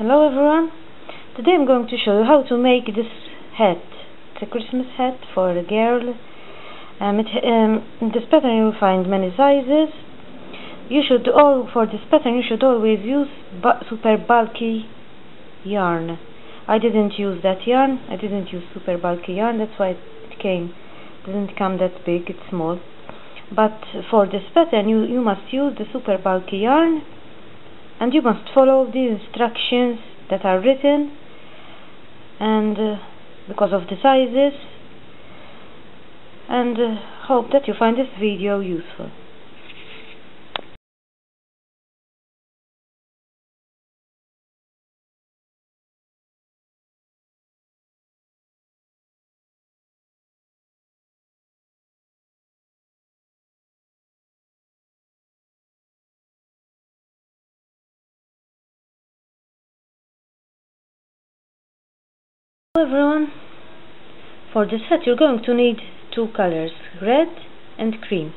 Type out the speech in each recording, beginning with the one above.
Hello everyone, today I'm going to show you how to make this hat. It's a Christmas hat for a girl. In this pattern you will find many sizes. For this pattern you should always use super bulky yarn. I didn't use that yarn, I didn't use super bulky yarn, that's why it didn't come that big, it's small. But for this pattern you must use the super bulky yarn, and you must follow the instructions that are written, and because of the sizes, and hope that you find this video useful. Hello everyone, for this hat you're going to need two colors, red and cream.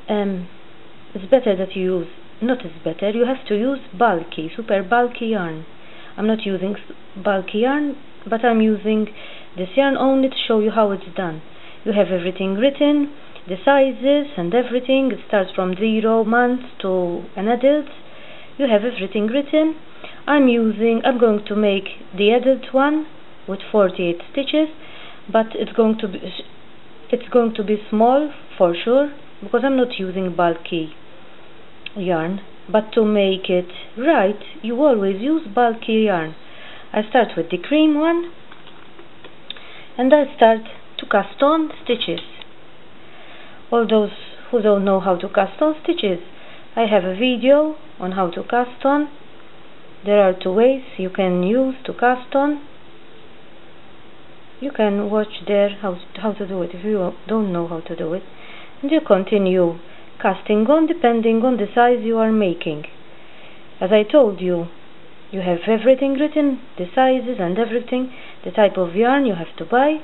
It's better that you use, you have to use super bulky yarn. I'm not using bulky yarn, but I'm using this yarn only to show you how it's done. You have everything written, the sizes and everything. It starts from 0 months to an adult. You have everything written. I'm going to make the adult one with 48 stitches, but it's going to be small for sure, because I'm not using bulky yarn. But to make it right, you always use bulky yarn. I start with the cream one, and I start to cast on stitches. All those who don't know how to cast on stitches, I have a video on how to cast on. There are two ways you can use to cast on. You can watch there how to do it if you don't know how to do it, and you continue casting on depending on the size you are making. As I told you, you have everything written, the sizes and everything, the type of yarn you have to buy,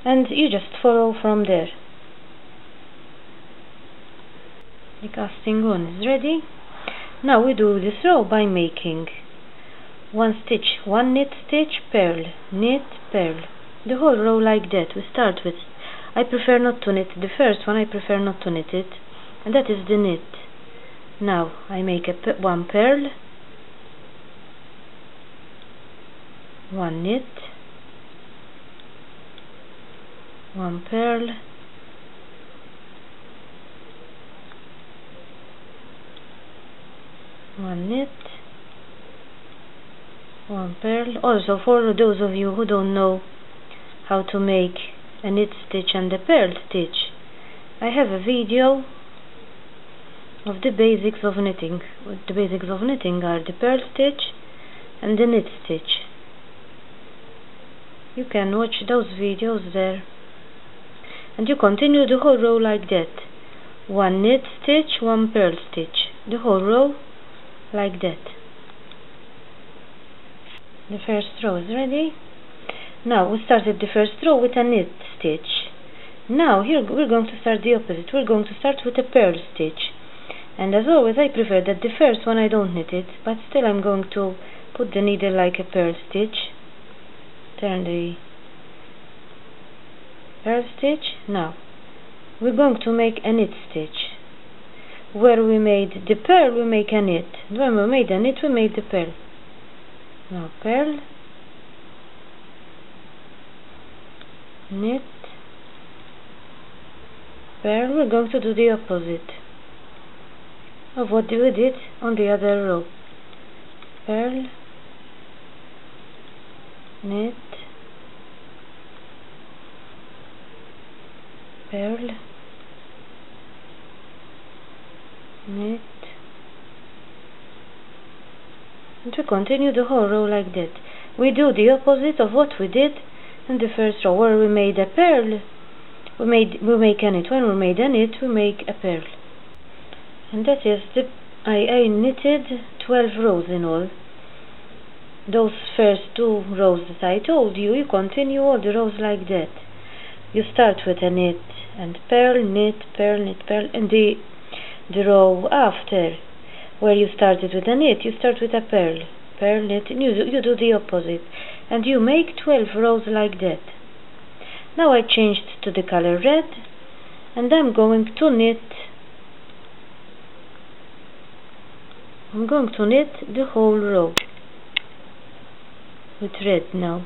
and you just follow from there. The casting on is ready. Now we do this row by making one stitch, one knit stitch, purl, knit, purl, the whole row like that. We start with, I prefer not to knit the first one, I prefer not to knit it, and that is the knit. Now I make one purl, one knit, one purl, one knit, one purl. Also, for those of you who don't know how to make a knit stitch and a purl stitch, I have a video of the basics of knitting. The basics of knitting are the purl stitch and the knit stitch. You can watch those videos there, and you continue the whole row like that. One knit stitch, one purl stitch, the whole row like that. The first row is ready. Now we started the first row with a knit stitch. Now here we're going to start the opposite. We're going to start with a purl stitch, and as always I prefer that the first one I don't knit it, but still I'm going to put the needle like a purl stitch, turn the purl stitch. Now we're going to make a knit stitch. Where we made the purl we make a knit, when we made a knit we made the purl. Now purl, knit, purl. We're going to do the opposite of what we did on the other row. Purl, knit, purl, knit, and we continue the whole row like that. We do the opposite of what we did in the first row. Where we made a purl, we make a knit. When we made a knit, we make a purl. And that is I knitted 12 rows in all. Those first two rows that I told you, you continue all the rows like that. You start with a knit and purl, knit, purl, knit, purl, and the row after, where you started with a knit, you start with a purl. purl, knit, and you do the opposite, and you make 12 rows like that. Now I changed to the color red, and I'm going to knit the whole row with red now.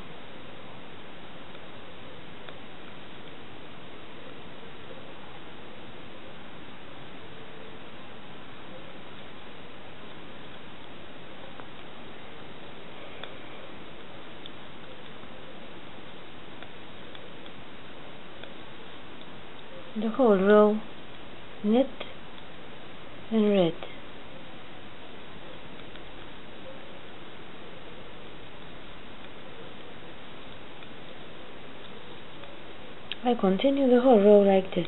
The whole row, knit and red. I continue the whole row like that.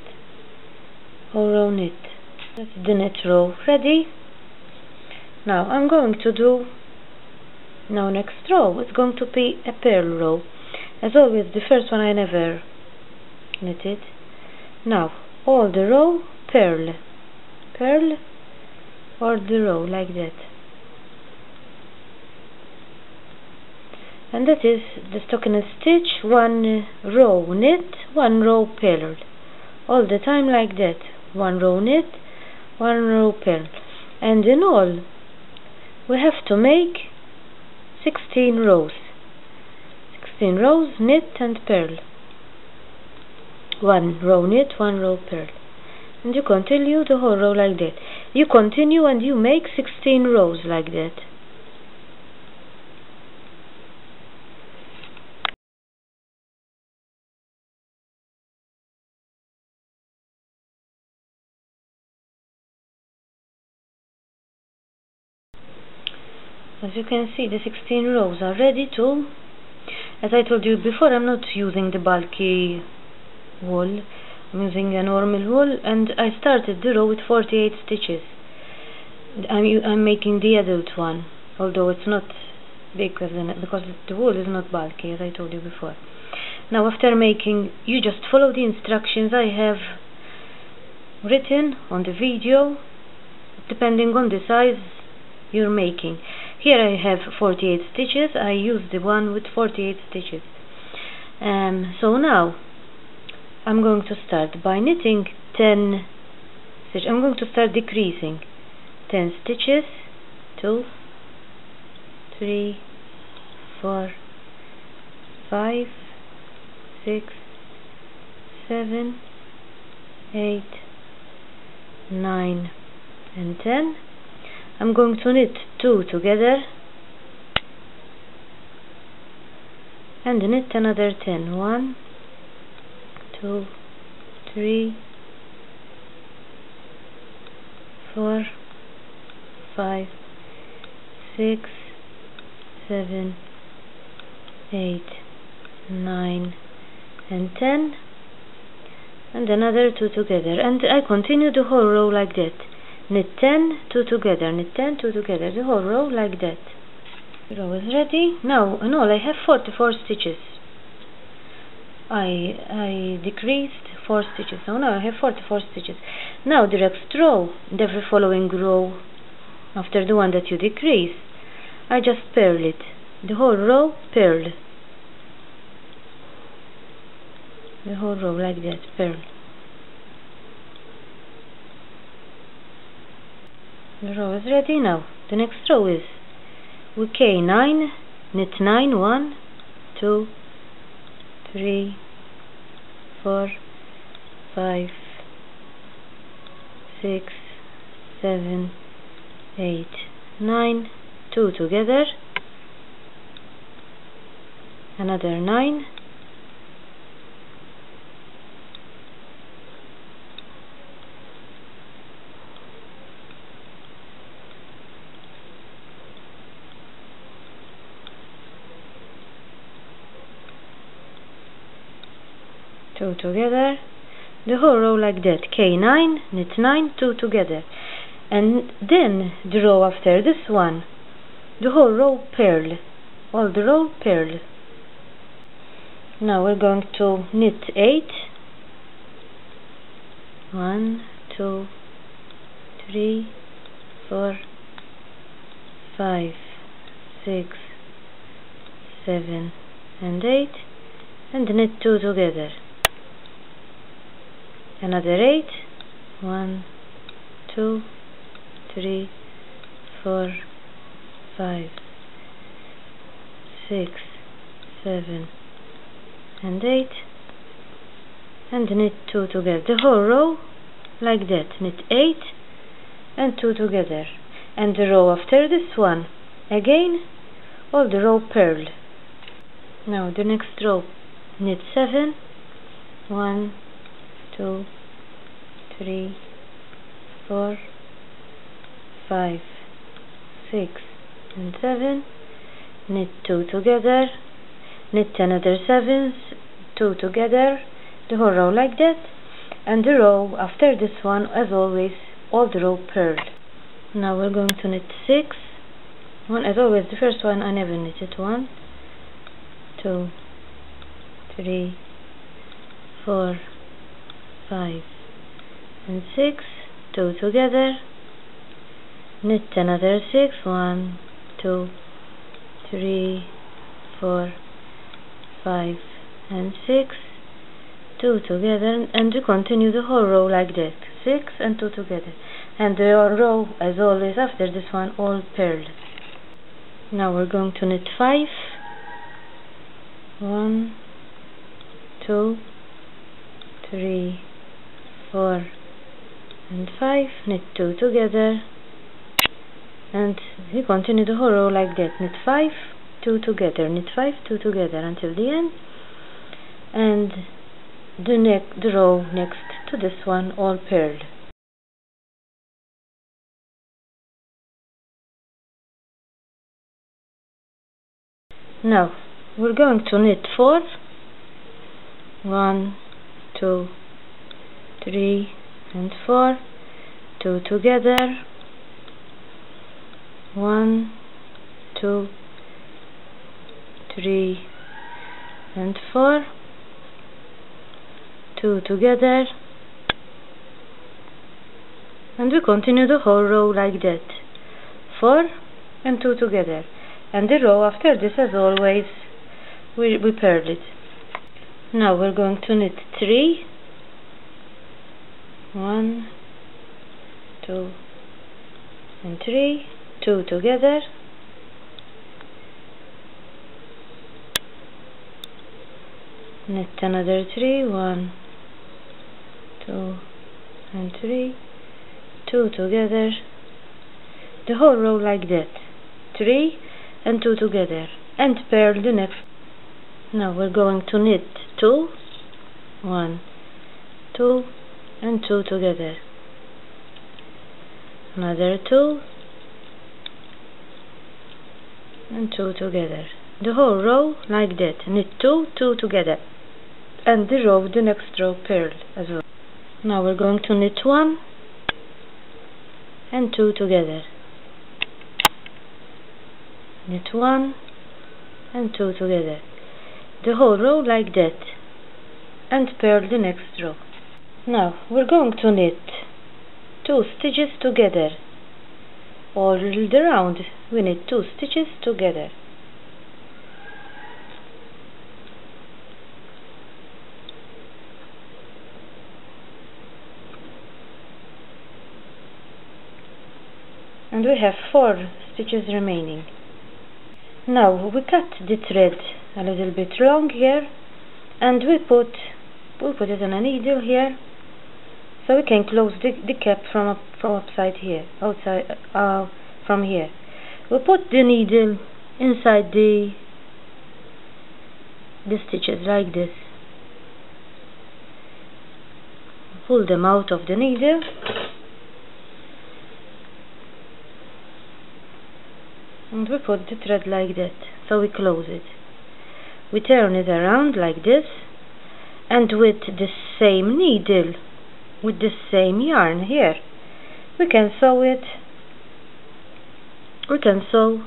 Whole row knit. That's the knit row ready. Now I'm going to do next row. It's going to be a purl row. As always, the first one I never knitted. Now all the row purl all the row like that, and that is the stockinette stitch. One row knit, one row purl, all the time like that. One row knit, one row purl, and in all we have to make 16 rows. 16 rows knit and purl. One row knit, one row purl, and you continue the whole row like that. You continue and you make 16 rows like that. As you can see, the 16 rows are ready to, as I told you before, I'm not using the bulky wool, I'm using a normal wool, and I started the row with 48 stitches. I'm making the adult one, although it's not big because the wool is not bulky, as I told you before. Now after making, you just follow the instructions I have written on the video, depending on the size you're making. Here I have 48 stitches. I use the one with 48 stitches. So now I'm going to start by knitting 10 stitches. I'm going to start decreasing 10 stitches. 2, 3, 4, 5, 6, 7, 8, 9 and 10. I'm going to knit 2 together and knit another 10. 1, 2, 3, 4, 5, 6, 7, 8, 9 and 10, and another 2 together, and I continue the whole row like that. Knit 10, 2 together, knit 10, 2 together, the whole row like that. The row is ready. Now in all I have 44 stitches. I decreased 4 stitches, so now I have 44 stitches. Now the next row, the following row after the one that you decrease, I just purl it. The whole row purl. The whole row like that, purl. The row is ready. Now the next row is with K9, knit 9, 1, 2, 3, 4, 5, 6, 7, 8, 9, 2 together, another 9, two together, the whole row like that. K9, knit 9, 2 together, and then the row after this one, the whole row purl, all the row purl. Now we're going to knit 8, 1, 2, 3, 4, 5, 6, 7 and 8, and knit 2 together. Another 8, 1, 2, 3, 4, 5, 6, 7 and 8, and knit 2 together. The whole row like that. Knit 8 and 2 together, and the row after this one again all the row purled. Now the next row, knit 7, 1, 2, 3, 4, 5, 6 and 7, knit 2 together, knit another 7, 2 together, the whole row like that, and the row after this one, as always, all the row purled. Now we're going to knit 6, as always the first one I never knitted. 1, 2, 3, 4, 5 and 6, 2 together, knit another 6, 1, 2, 3, 4, 5 and 6, 2 together, and we continue the whole row like that. 6 and 2 together, and the row as always after this one all purled. Now we're going to knit 5, 1, 2, 3, 4 and 5, knit 2 together, and we continue the whole row like that. Knit 5, 2 together, knit 5, 2 together until the end, and the row next to this one all purled. Now we're going to knit 4, 1, 2, 3 and 4, 2 together, 1, 2, 3 and 4, 2 together, and we continue the whole row like that. 4 and 2 together, and the row after this, as always, we purl it. Now we're going to knit 3, 1, 2 and 3, 2 together, knit another 3, 1, 2 and 3, 2 together, the whole row like that. 3 and 2 together, and purl the next. Now we're going to knit 2, 1, 2 and 2 together, another 2 and 2 together, the whole row like that. Knit 2, 2 together, and the next row purled as well. Now we're going to knit 1 and 2 together, knit 1 and 2 together, the whole row like that, and purl the next row. Now we're going to knit 2 stitches together all around. We knit 2 stitches together, and we have 4 stitches remaining. Now we cut the thread a little bit long here, and we put it on a needle here, so we can close the cap from outside here, from here. We put the needle inside the stitches like this. Pull them out of the needle, and we put the thread like that, so we close it. We turn it around like this, and with the same needle, with the same yarn here, we can sew it. We can sew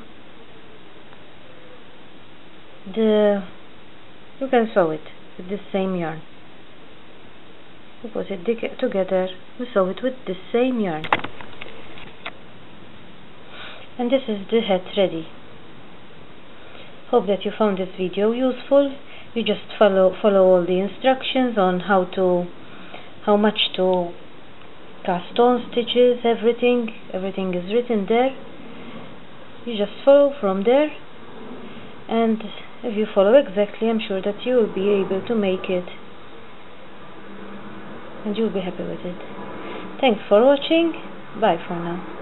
it with the same yarn. We put it together, we sew it with the same yarn, and this is the hat ready. Hope that you found this video useful. You just follow all the instructions on how much to cast on stitches, everything is written there. You just follow from there, and if you follow exactly, I'm sure that you will be able to make it and you'll be happy with it. Thanks for watching. Bye for now.